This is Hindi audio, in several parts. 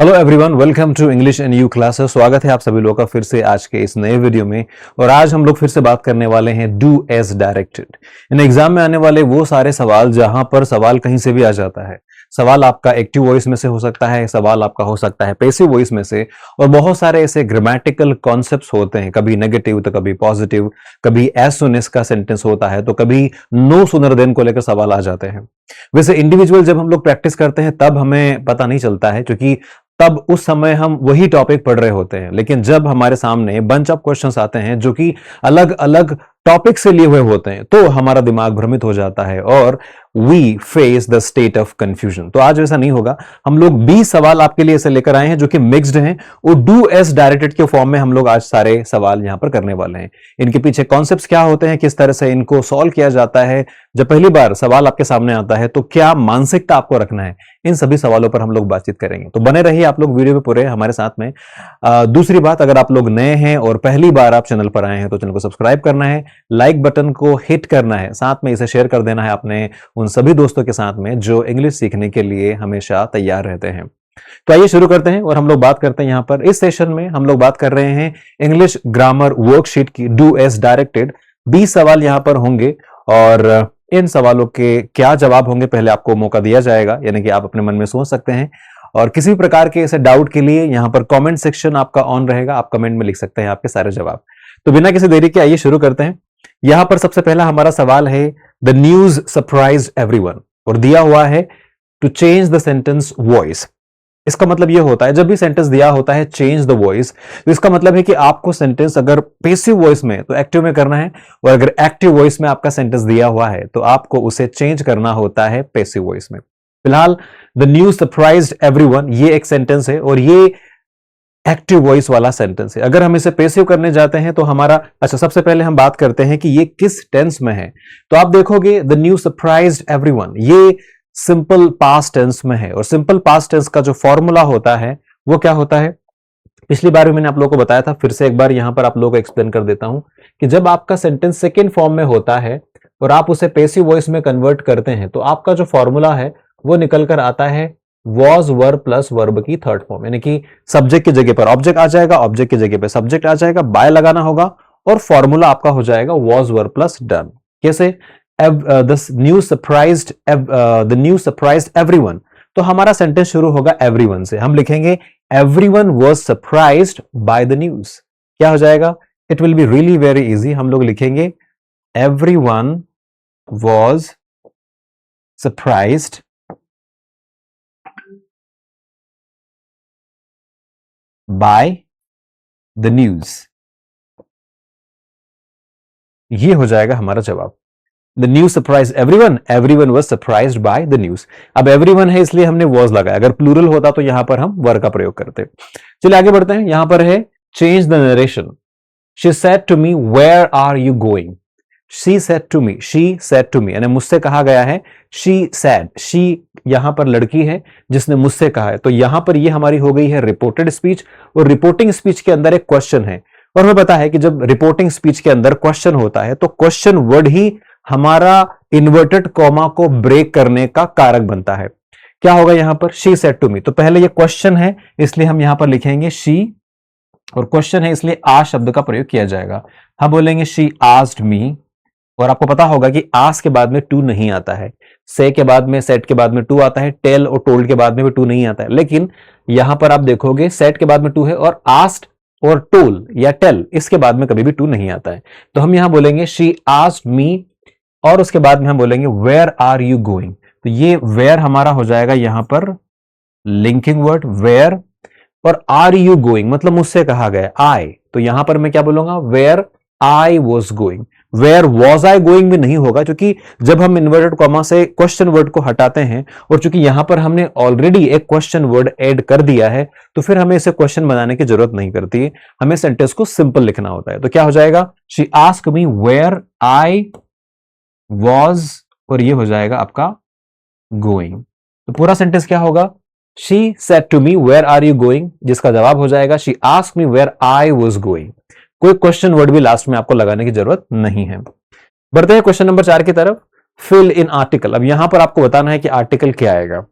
Hello everyone, welcome to English and you classes. स्वागत है आप सभी लोगों का फिर से आज के इस नए वीडियो में। और आज हम लोग फिर से बात करने वाले हैं डू एज डायरेक्टेड। इन एग्जाम में आने वाले वो सारे सवाल जहां पर सवाल कहीं से भी आ जाता है। सवाल आपका एक्टिव वॉइस में से हो सकता है, सवाल आपका हो सकता है पैसिव वॉइस में से, और बहुत सारे ऐसे ग्रामेटिकल कॉन्सेप्ट्स होते हैं, कभी नेगेटिव तो कभी पॉजिटिव, कभी एज सुन एज का सेंटेंस होता है तो कभी नो सुनर देन को लेकर सवाल आ जाते हैं। वैसे इंडिविजुअल जब हम लोग प्रैक्टिस करते हैं तब हमें पता नहीं चलता है, क्योंकि तब उस समय हम वही टॉपिक पढ़ रहे होते हैं। लेकिन जब हमारे सामने बंच ऑफ क्वेश्चंस आते हैं जो कि अलग अलग टॉपिक से लिए हुए होते हैं तो हमारा दिमाग भ्रमित हो जाता है और we face the state of confusion. तो आज ऐसा नहीं होगा। हम लोग 20 सवाल आपके लिए ऐसे लेकर आए हैं जो कि मिक्स्ड हैं और डू एज डायरेक्टेड के फॉर्म में हम लोग आज सारे सवाल यहां पर करने वाले हैं। इनके पीछे कॉन्सेप्ट्स क्या होते हैं, किस तरह से इनको सॉल्व किया जाता है, जब पहली बार सवाल आपके सामने आता है तो क्या मानसिकता आपको रखना है, इन सभी सवालों पर हम लोग बातचीत करेंगे। तो बने रहिए आप लोग वीडियो में पूरे हमारे साथ में। दूसरी बात, अगर आप लोग नए हैं और पहली बार आप चैनल पर आए हैं तो चैनल को सब्सक्राइब करना है, लाइक बटन को हिट करना है, साथ में इसे शेयर कर देना है अपने उन सभी दोस्तों के साथ में जो इंग्लिश सीखने के लिए हमेशा तैयार रहते हैं। तो आइए शुरू करते हैं और हम लोग बात करते हैं। यहां पर इस सेशन में हम लोग बात कर रहे हैं इंग्लिश ग्रामर वर्कशीट की, डू एज डायरेक्टेड। 20 सवाल यहां पर होंगे और इन सवालों के क्या जवाब होंगे पहले आपको मौका दिया जाएगा, यानी कि आप अपने मन में सोच सकते हैं। और किसी भी प्रकार के ऐसे डाउट के लिए यहां पर कमेंट सेक्शन आपका ऑन रहेगा, आप कमेंट में लिख सकते हैं आपके सारे जवाब। तो बिना किसी देरी के आइए शुरू करते हैं। यहां पर सबसे पहला हमारा सवाल है, द न्यूज सरप्राइज्ड एवरीवन, और दिया हुआ है to change the sentence voice. इसका मतलब यह होता है, जब भी सेंटेंस दिया होता है चेंज द वॉइस, तो इसका मतलब है कि आपको सेंटेंस अगर पैसिव वॉइस में तो एक्टिव में करना है, और अगर एक्टिव वॉइस में आपका सेंटेंस दिया हुआ है तो आपको उसे चेंज करना होता है पैसिव वॉइस में। फिलहाल द न्यूज सरप्राइज्ड एवरीवन ये एक सेंटेंस है और ये एक्टिव वॉइस वाला सेंटेंस है। अगर हम इसे पैसिव करने जाते हैं तो हमारा, अच्छा सबसे पहले हम बात करते हैं कि ये किस टेंस में है। तो आप देखोगे द न्यूज सरप्राइज्ड एवरीवन ये सिंपल पास्ट टेंस में है, और सिंपल पास्ट टेंस का जो फॉर्मूला होता है वो क्या होता है, पिछली बार भी मैंने आप लोगों को बताया था, फिर से एक बार यहां पर आप लोगों को एक्सप्लेन कर देता हूं कि जब आपका सेंटेंस सेकेंड फॉर्म में होता है और आप उसे पैसिव वॉइस में कन्वर्ट करते हैं तो आपका जो फॉर्मूला है वो निकल कर आता है वॉज वर्ब प्लस वर्ब की थर्ड फॉर्म, यानी कि सब्जेक्ट की जगह पर ऑब्जेक्ट आ जाएगा, ऑब्जेक्ट की जगह पर सब्जेक्ट आ जाएगा, बाय लगाना होगा और फॉर्मूला आपका हो जाएगा वॉज वर्ब प्लस डन। कैसे? द न्यूज सरप्राइज्ड एवरीवन, तो हमारा सेंटेंस शुरू होगा एवरीवन से। हम लिखेंगे everyone was surprised by the news. क्या हो जाएगा? It will be really very easy. हम लोग लिखेंगे everyone was surprised by the news. ये हो जाएगा हमारा जवाब। The news surprise everyone, everyone was surprised by the news. अब एवरीवन है इसलिए हमने वॉज लगाया, अगर प्लूरल होता तो यहां पर हम वर का प्रयोग करते। चलिए आगे बढ़ते हैं। यहां पर है change the narration. She said to me where are you going. She said to me, she said to me यानी मुझसे कहा गया है। शी सेड, शी यहां पर लड़की है जिसने मुझसे कहा है, तो यहां पर ये हमारी हो गई है रिपोर्टेड स्पीच, और रिपोर्टिंग स्पीच के अंदर एक क्वेश्चन है। और हमें पता है कि जब रिपोर्टिंग स्पीच के अंदर क्वेश्चन होता है तो क्वेश्चन वर्ड ही हमारा इन्वर्टेड कॉमा को ब्रेक करने का कारक बनता है। क्या होगा यहां पर? शी सेड टू मी, तो पहले ये क्वेश्चन है इसलिए हम यहां पर लिखेंगे शी, और क्वेश्चन है इसलिए आ शब्द का प्रयोग किया जाएगा। हम बोलेंगे शी आस्क्ड मी, और आपको पता होगा कि आस्क के बाद में टू नहीं आता है, से के बाद में, सेट के बाद में टू आता है, टेल और टोल्ड के बाद में भी टू नहीं आता है। लेकिन यहां पर आप देखोगे सेट के बाद में टू है और आस्क्ड और टोल या टेल इसके बाद में कभी भी टू नहीं आता है। तो हम यहां बोलेंगे शी आस्क्ड मी, और उसके बाद में हम बोलेंगे वेयर आर यू गोइंग। तो ये वेयर हमारा हो जाएगा यहां पर लिंकिंग वर्ड वेयर, और आर यू गोइंग मतलब मुझसे कहा गया आई, तो यहां पर मैं क्या बोलूंगा? Where I was going. Where was I going भी नहीं होगा, क्योंकि जब हम इन्वर्टेड कॉमा से क्वेश्चन वर्ड को हटाते हैं और चूंकि यहां पर हमने ऑलरेडी एक क्वेश्चन वर्ड ऐड कर दिया है तो फिर हमें इसे क्वेश्चन बनाने की जरूरत नहीं पड़ती है, हमें सेंटेंस को सिंपल लिखना होता है। तो क्या हो जाएगा? She asked me where I was, और ये हो जाएगा आपका गोइंग। तो पूरा सेंटेंस क्या होगा? She said to me where are you going, जिसका जवाब हो जाएगा she asked me where I was going. कोई क्वेश्चन वर्ड भी लास्ट में आपको लगाने की जरूरत नहीं है। बढ़ते हैं क्वेश्चन नंबर 4 की तरफ। Fill in article. अब यहां पर आपको बताना है कि आर्टिकल क्या आएगा।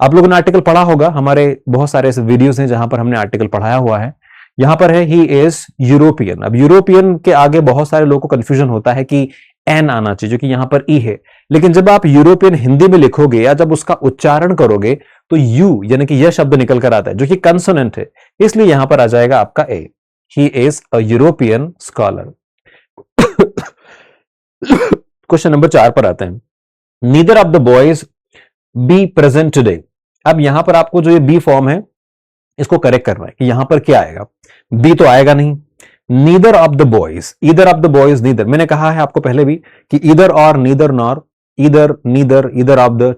आप लोगों ने आर्टिकल पढ़ा होगा, हमारे बहुत सारे ऐसे वीडियोस हैं जहां पर हमने आर्टिकल पढ़ाया हुआ है। यहां पर है ही इज यूरोपियन। अब यूरोपियन के आगे बहुत सारे लोगों को कंफ्यूजन होता है कि एन आना चाहिए, जो कि यहां पर ई है। लेकिन जब आप यूरोपियन हिंदी में लिखोगे या जब उसका उच्चारण करोगे तो यू यानी कि यह शब्द निकल कर आता है, जो कि कंसोनेंट है, इसलिए यहां पर आ जाएगा आपका A. He is a European scholar. Question number 4 पर आते हैं। Neither of the boys be present today. अब यहां पर आपको जो ये बी फॉर्म है इसको करेक्ट करना है कि यहां पर क्या आएगा। बी तो आएगा नहीं। Neither of the boys, either of the boys, neither. मैंने कहा है आपको पहले भी कि ईदर और, neither nor, either neither, either of the.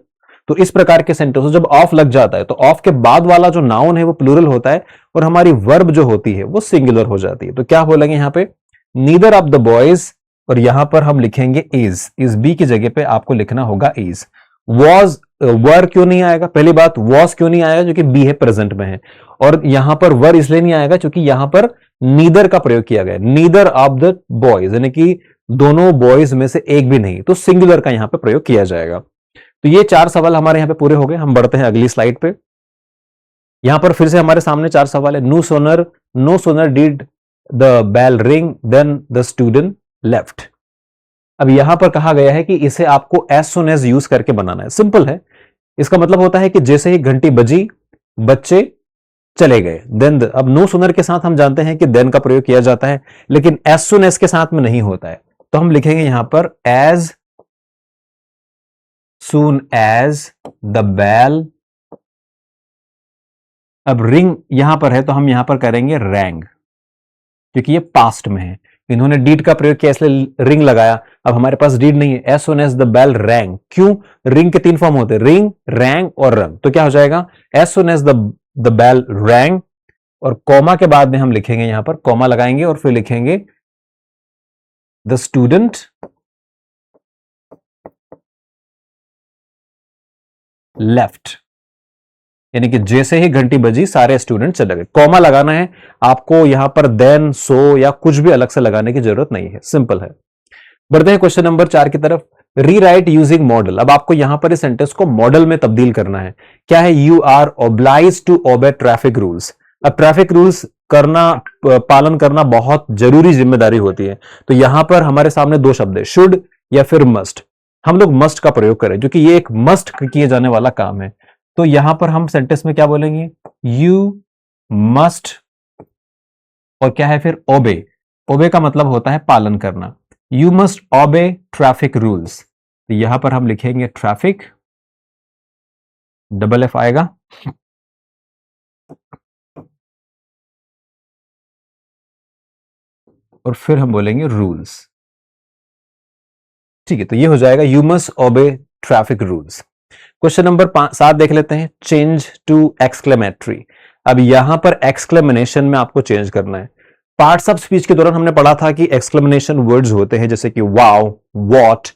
तो इस प्रकार के सेंटेंस जब ऑफ लग जाता है तो ऑफ के बाद वाला जो नाउन है वो प्लूरल होता है और हमारी वर्ब जो होती है वो सिंगुलर हो जाती है। तो क्या बोलेंगे यहां पे, नीदर ऑफ द बॉयज, और यहां पर हम लिखेंगे इज बी की जगह पे आपको लिखना होगा इज। वॉज, वर क्यों नहीं आएगा, पहली बात वॉज क्यों नहीं आएगा, जो कि बी है, प्रेजेंट में है। और यहां पर वर इसलिए नहीं आएगा क्योंकि यहां पर नीदर का प्रयोग किया गया, नीदर ऑफ द बॉयज, यानी कि दोनों बॉयज में से एक भी नहीं, तो सिंगुलर का यहां पर प्रयोग किया जाएगा। तो ये 4 सवाल हमारे यहां पे पूरे हो गए। हम बढ़ते हैं अगली स्लाइड पे। यहां पर फिर से हमारे सामने 4 सवाल है। No sooner did the bell ring then the student left. अब यहां पर कहा गया है कि इसे आपको एज सुन एज यूज करके बनाना है। सिंपल है, इसका मतलब होता है कि जैसे ही घंटी बजी बच्चे चले गए। देन, अब नो सुनर के साथ हम जानते हैं कि देन का प्रयोग किया जाता है, लेकिन एज सुन एज के साथ में नहीं होता है। तो हम लिखेंगे यहां पर as soon as the bell। अब रिंग यहां पर है तो हम यहां पर करेंगे रैंग, क्योंकि ये पास्ट में है। इन्होंने डीड का प्रयोग किया इसलिए रिंग लगाया। अब हमारे पास डीड नहीं है। As soon as the bell rang, क्यों? रिंग के 3 फॉर्म होते हैं, रिंग, रैंग और रंग। तो क्या हो जाएगा, as soon as the bell rang, और कॉमा के बाद में हम लिखेंगे, यहां पर कॉमा लगाएंगे और फिर लिखेंगे द स्टूडेंट लेफ्ट, यानी कि जैसे ही घंटी बजी सारे स्टूडेंट चले गए। कॉमा लगाना है आपको, यहां पर देन, सो या कुछ भी अलग से लगाने की जरूरत नहीं है, सिंपल है। बढ़ते हैं क्वेश्चन नंबर 4 की तरफ। Rewrite using model. अब आपको यहां पर इस सेंटेंस को मॉडल में तब्दील करना है। क्या है, you are oblige to obey traffic rules. अब ट्रैफिक रूल्स पालन करना बहुत जरूरी जिम्मेदारी होती है। तो यहां पर हमारे सामने 2 शब्द है, शुड या फिर मस्ट। हम लोग मस्ट का प्रयोग करें, क्योंकि ये एक मस्ट किए जाने वाला काम है। तो यहां पर हम सेंटेंस में क्या बोलेंगे, यू मस्ट, और क्या है फिर, ओबे। ओबे का मतलब होता है पालन करना। You must obey traffic rules. तो यहां पर हम लिखेंगे ट्रैफिक, डबल एफ आएगा, और फिर हम बोलेंगे रूल्स। ठीक है, तो ये हो जाएगा you must obey traffic rules. Question number 7 देख लेते हैं। Change to exclamatory. अब यहां पर एक्सक्लेमेशन में आपको चेंज करना है। पार्ट्स ऑफ स्पीच के दौरान हमने पढ़ा था कि एक्सक्लेमेशन वर्ड्स होते हैं, जैसे कि वाओ, व्हाट,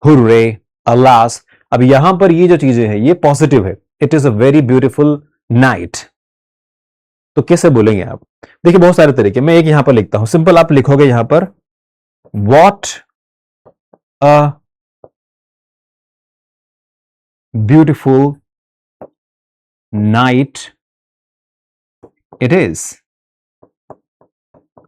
हुर्रे, अलास। अब यहां पर ये जो चीजें हैं ये पॉजिटिव है। It is a very beautiful night. तो कैसे बोलेंगे आप, देखिए बहुत सारे तरीके। मैं एक यहां पर लिखता हूं, सिंपल आप लिखोगे यहां पर what a beautiful night it is,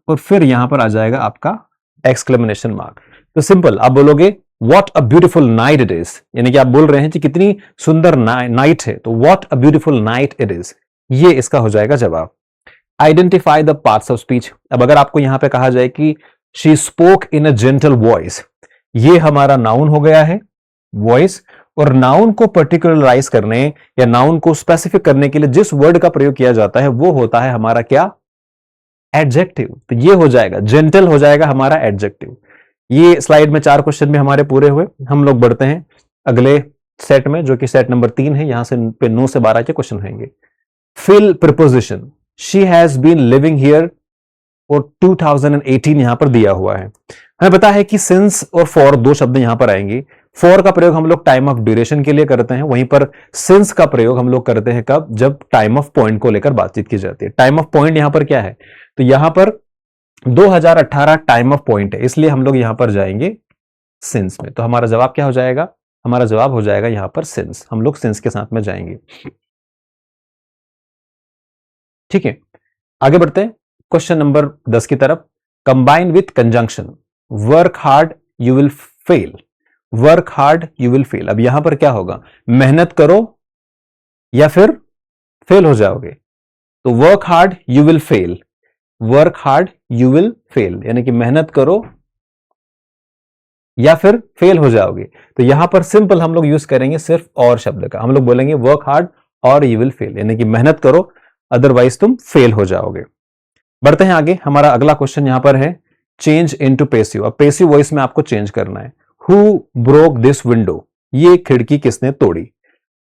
और फिर यहां पर आ जाएगा आपका एक्सक्लेमेशन मार्क। तो सिंपल आप बोलोगे what a beautiful night it is, यानी कि आप बोल रहे हैं कि कितनी सुंदर नाइट है। तो what a beautiful night it is, ये इसका हो जाएगा जवाब। Identify the parts of speech. अब अगर आपको यहां पे कहा जाए कि she spoke in a gentle voice, ये हमारा नाउन हो गया है, वॉइस। और नाउन को पर्टिकुलराइज करने या नाउन को स्पेसिफिक करने के लिए जिस वर्ड का प्रयोग किया जाता है वो होता है हमारा क्या, एडजेक्टिव। तो ये हो जाएगा, जेंटल हो जाएगा हमारा एडजेक्टिव। ये स्लाइड में 4 क्वेश्चन भी हमारे पूरे हुए। हम लोग बढ़ते हैं अगले सेट में, जो कि सेट नंबर 3 है। यहां से पे 9 से 12 के क्वेश्चन होंगे। Fill preposition. She has been living here, और 2018 यहां पर दिया हुआ है। हमें पता है कि सिंस और फॉर 2 शब्द यहां पर आएंगे। फॉर का प्रयोग हम लोग टाइम ऑफ ड्यूरेशन के लिए करते हैं, वहीं पर सिंस का प्रयोग हम लोग करते हैं कब, जब टाइम ऑफ पॉइंट को लेकर बातचीत की जाती है। टाइम ऑफ पॉइंट यहां पर क्या है, तो यहां पर 2018 टाइम ऑफ पॉइंट है, इसलिए हम लोग यहां पर जाएंगे सिंस में। तो हमारा जवाब क्या हो जाएगा, हमारा जवाब हो जाएगा यहां पर सिंस। हम लोग सिंस के साथ में जाएंगे। ठीक है, आगे बढ़ते हैं क्वेश्चन नंबर 10 की तरफ। Combine with conjunction, work hard you will fail, work hard you will fail. अब यहां पर क्या होगा, मेहनत करो या फिर फेल हो जाओगे। तो work hard you will fail, work hard you will fail, यानी कि मेहनत करो या फिर फेल हो जाओगे। तो यहां पर सिंपल हम लोग यूज करेंगे सिर्फ और शब्द का, हम लोग बोलेंगे वर्क हार्ड और यू विल फेल, यानी कि मेहनत करो अदरवाइज तुम फेल हो जाओगे। बढ़ते हैं आगे, हमारा अगला क्वेश्चन यहां पर है चेंज इनटू पेसिव। अब पेसिव वॉइस में आपको चेंज करना है। हु ब्रोक दिस विंडो, ये खिड़की किसने तोड़ी।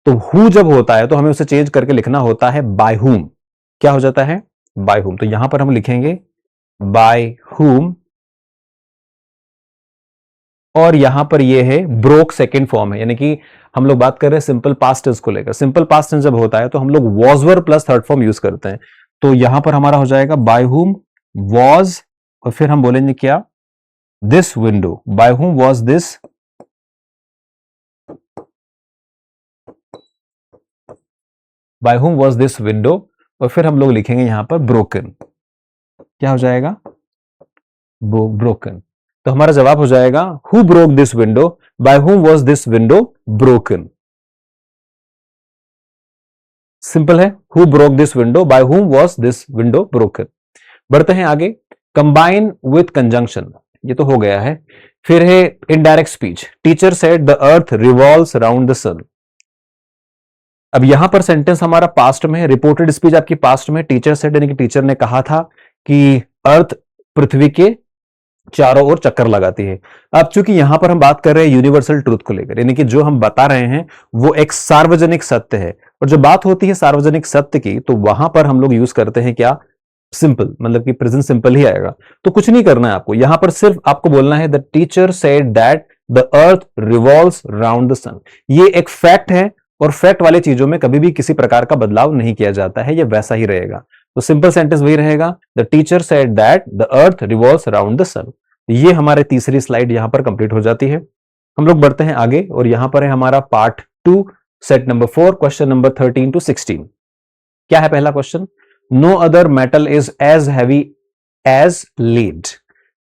तो हु जब होता है तो हमें उसे चेंज करके लिखना होता है बाय हुम। क्या हो जाता है, बाय हुम। तो यहां पर हम लिखेंगे बाय हुम, और यहां पर ये है ब्रोक सेकंड फॉर्म है, यानी कि हम लोग बात कर रहे हैं सिंपल पास्ट टेंस को लेकर। सिंपल पास्ट टेंस जब होता है तो हम लोग was were plus third form use करते हैं। तो यहां पर हमारा हो जाएगा बाय हुम वॉज, और फिर हम बोलेंगे क्या, this window. By whom was this, bye whom was this window, और फिर हम लोग लिखेंगे यहां पर ब्रोकन। क्या हो जाएगा, ब्रोकन। तो हमारा जवाब हो जाएगा who broke this window, by whom was this window broken. Simple है, who broke this window, by whom was this window broken. बढ़ते हैं आगे, कंबाइन विथ कंजंक्शन, ये तो हो गया है। फिर है indirect speech, teacher said the earth revolves around the sun. अब यहां पर सेंटेंस हमारा पास्ट में है, रिपोर्टेड स्पीच आपकी पास्ट में, टीचर सेड यानी कि टीचर ने कहा था कि अर्थ पृथ्वी के चारों ओर चक्कर लगाती है। अब चूंकि यहां पर हम बात कर रहे हैं यूनिवर्सल ट्रूथ को लेकर, यानी कि जो हम बता रहे हैं वो एक सार्वजनिक सत्य है, और जब बात होती है सार्वजनिक सत्य की तो वहां पर हम लोग यूज करते हैं क्या, सिंपल, मतलब कि प्रेजेंट सिंपल ही आएगा। तो कुछ नहीं करना है आपको, यहां पर सिर्फ आपको बोलना है the teacher said that the earth revolves round the sun. ये एक फैक्ट है, और फैक्ट वाले चीजों में कभी भी किसी प्रकार का बदलाव नहीं किया जाता है, ये वैसा ही रहेगा। तो सिंपल सेंटेंस वही रहेगा, the teacher said that the earth revolves around the sun. ये हमारे तीसरी स्लाइड यहां पर कंप्लीट हो जाती है। हम लोग बढ़ते हैं आगे, और यहां पर है हमारा part 2 set number 4, question number 13 to 16। क्या है पहला question, no other metal is as heavy as lead.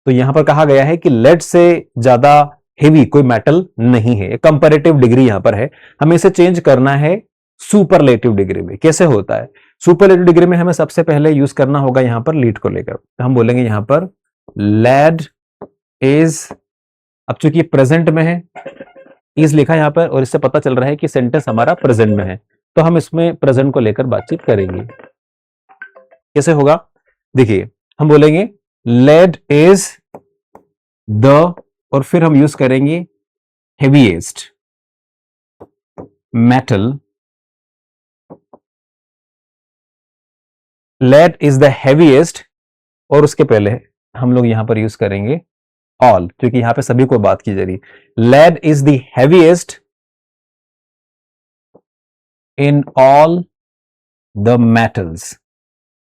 तो यहां पर कहा गया है कि लेड से ज्यादा हेवी कोई मेटल नहीं है, कंपैरेटिव डिग्री यहां पर है, हमें इसे चेंज करना है सुपरलेटिव डिग्री में। कैसे होता है, सुपरलेटिव डिग्री में हमें सबसे पहले यूज करना होगा यहां पर लीड को लेकर। तो हम बोलेंगे यहां पर लेड इज, अब चूंकि प्रेजेंट में है, इज लिखा यहां पर, और इससे पता चल रहा है कि सेंटेंस हमारा प्रेजेंट में है, तो हम इसमें प्रेजेंट को लेकर बातचीत करेंगे। कैसे होगा, देखिए हम बोलेंगे लेड इज द, और फिर हम यूज करेंगे heaviest metal, lead is the heaviest, और उसके पहले हम लोग यहां पर यूज करेंगे ऑल, क्योंकि यहां पे सभी को बात की जा रही है। Lead is the heaviest in all the metals,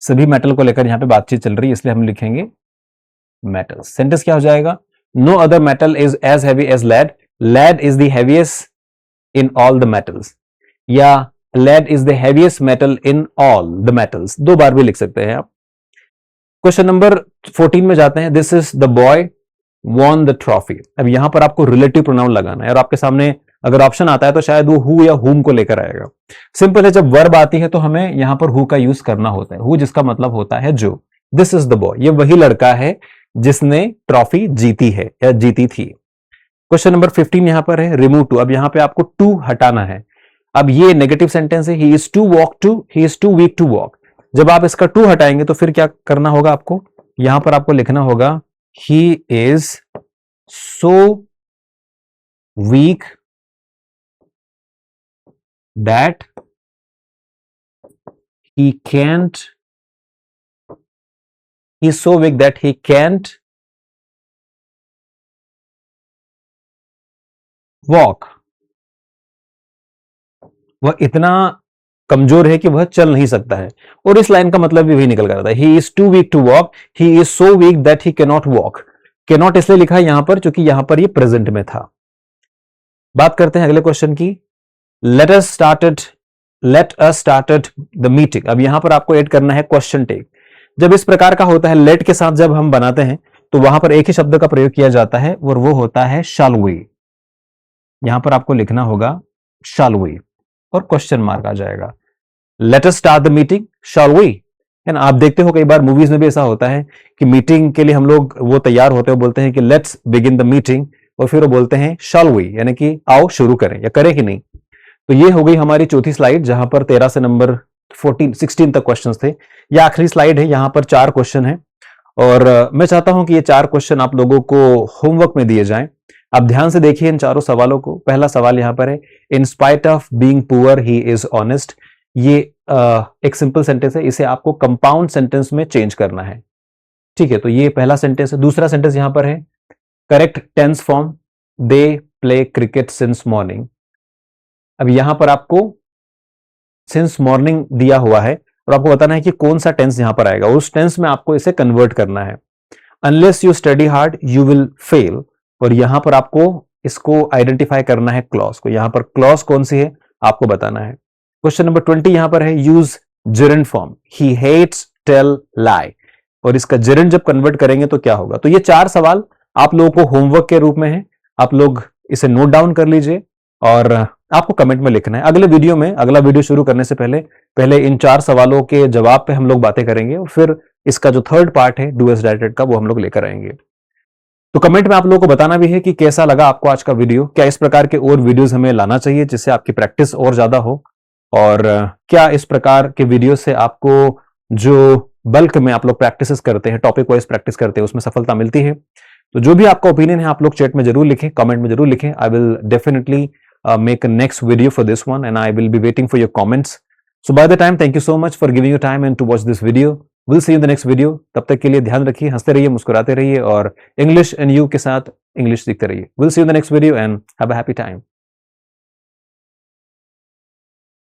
सभी मेटल को लेकर यहां पे बातचीत चल रही है, इसलिए हम लिखेंगे मेटल्स। सेंटेंस क्या हो जाएगा, no other metal is as heavy as lead, lead is the heaviest in all the metals, या lead is the heaviest metal in all the metals, दो बार भी लिख सकते हैं आप। क्वेश्चन नंबर 14 में जाते हैं, this is the boy won the trophy. अब यहां पर आपको रिलेटिव प्रोनाउन लगाना है, और आपके सामने अगर ऑप्शन आता है तो शायद वो हु या हुम को लेकर आएगा। सिंपल है, जब वर्ब आती है तो हमें यहां पर हु का यूज करना होता है, हु जिसका मतलब होता है जो। दिस इज द बॉय, ये वही लड़का है जिसने ट्रॉफी जीती है या जीती थी। क्वेश्चन नंबर 15 यहां पर है, रिमूव टू। अब यहां पे आपको टू हटाना है। अब ये नेगेटिव सेंटेंस है, he is too walk to, he is too weak to walk. जब आप इसका टू हटाएंगे तो फिर क्या करना होगा आपको, यहां पर आपको लिखना होगा ही is so weak that he can't, he's so weak that he can't walk। वह इतना कमजोर है कि वह चल नहीं सकता है, और इस लाइन का मतलब भी वही निकल कर आता है, he is too weak to walk, he is so weak that he can not walk. Can not इसलिए लिखा है यहां पर क्योंकि यहां पर ये प्रेजेंट में था। बात करते हैं अगले क्वेश्चन की, let us started let us started the meeting. अब यहां पर आपको ऐड करना है क्वेश्चन टैग। जब इस प्रकार का होता है लेट के साथ जब हम बनाते हैं तो वहां पर एक ही शब्द का प्रयोग किया जाता है और वो होता है शैल वी। यहां पर आपको लिखना होगा शैल वी और क्वेश्चन मार्क आ जाएगा। Let us start the meeting shall we. है ना, आप देखते हो कई बार मूवीज में भी ऐसा होता है कि मीटिंग के लिए हम लोग वो तैयार होते हैं, बोलते हैं कि लेट्स बिगिन द मीटिंग, और फिर वो बोलते हैं शैल वी, यानी कि आओ शुरू करें या करें कि नहीं। तो ये हो गई हमारी चौथी स्लाइड जहां पर 13 से नंबर 16 तक क्वेश्चंस थे। ये आखिरी स्लाइड है, यहां पर 4 क्वेश्चन है और मैं चाहता हूं कि ये 4 क्वेश्चन आप लोगों को होमवर्क में दिए जाएं। आप ध्यान से देखिए इन चारों सवालों को। पहला सवाल यहां पर है, in spite of being poor he is honest. ये एक सिंपल सेंटेंस है, इसे आपको कंपाउंड सेंटेंस में चेंज करना है। ठीक है, तो ये पहला सेंटेंस है। दूसरा सेंटेंस यहां पर है, correct tense form, they play cricket since morning. अब यहां पर आपको सिंस मॉर्निंग दिया हुआ है और आपको बताना है कि कौन सा टेंस यहां पर आएगा, उस टेंस में आपको इसे कन्वर्ट करना है। Unless you study hard you will fail, और यहां पर आपको इसको आइडेंटिफाई करना है क्लॉज को। यहां पर क्लॉज कौन सी है आपको बताना है। क्वेश्चन नंबर 20 यहां पर है, use gerund form, he hates tell lie, और इसका जेरेंड जब कन्वर्ट करेंगे तो क्या होगा। तो ये 4 सवाल आप लोगों को होमवर्क के रूप में है, आप लोग इसे नोट डाउन कर लीजिए और आपको कमेंट में लिखना है। अगले वीडियो में, अगला वीडियो शुरू करने से पहले इन 4 सवालों के जवाब पे हम लोग बातें करेंगे और फिर इसका जो थर्ड पार्ट है डू एस डायरेक्टेड का वो हम लोग लेकर आएंगे। तो कमेंट में आप लोगों को बताना भी है कि कैसा लगा आपको आज का वीडियो, क्या इस प्रकार के और वीडियोस हमें लाना चाहिए जिससे आपकी प्रैक्टिस और ज्यादा हो, और क्या इस प्रकार के वीडियो से आपको जो बल्क में आप लोग प्रैक्टिस करते हैं, टॉपिक वाइज प्रैक्टिस करते हैं, उसमें सफलता मिलती है। तो जो भी आपका ओपिनियन है आप लोग चैट में जरूर लिखें, कमेंट में जरूर लिखें। I will definitely make a next video for this one and I will be waiting for your comments. So by the time, thank you so much for giving your time and to watch this video. We'll see you in the next video. तब तक के लिए ध्यान रखिए, हंसते रहिए, मुस्कुराते रहिए और English and you के साथ English सीखते रहिए। We'll see you in the next video and have a happy time.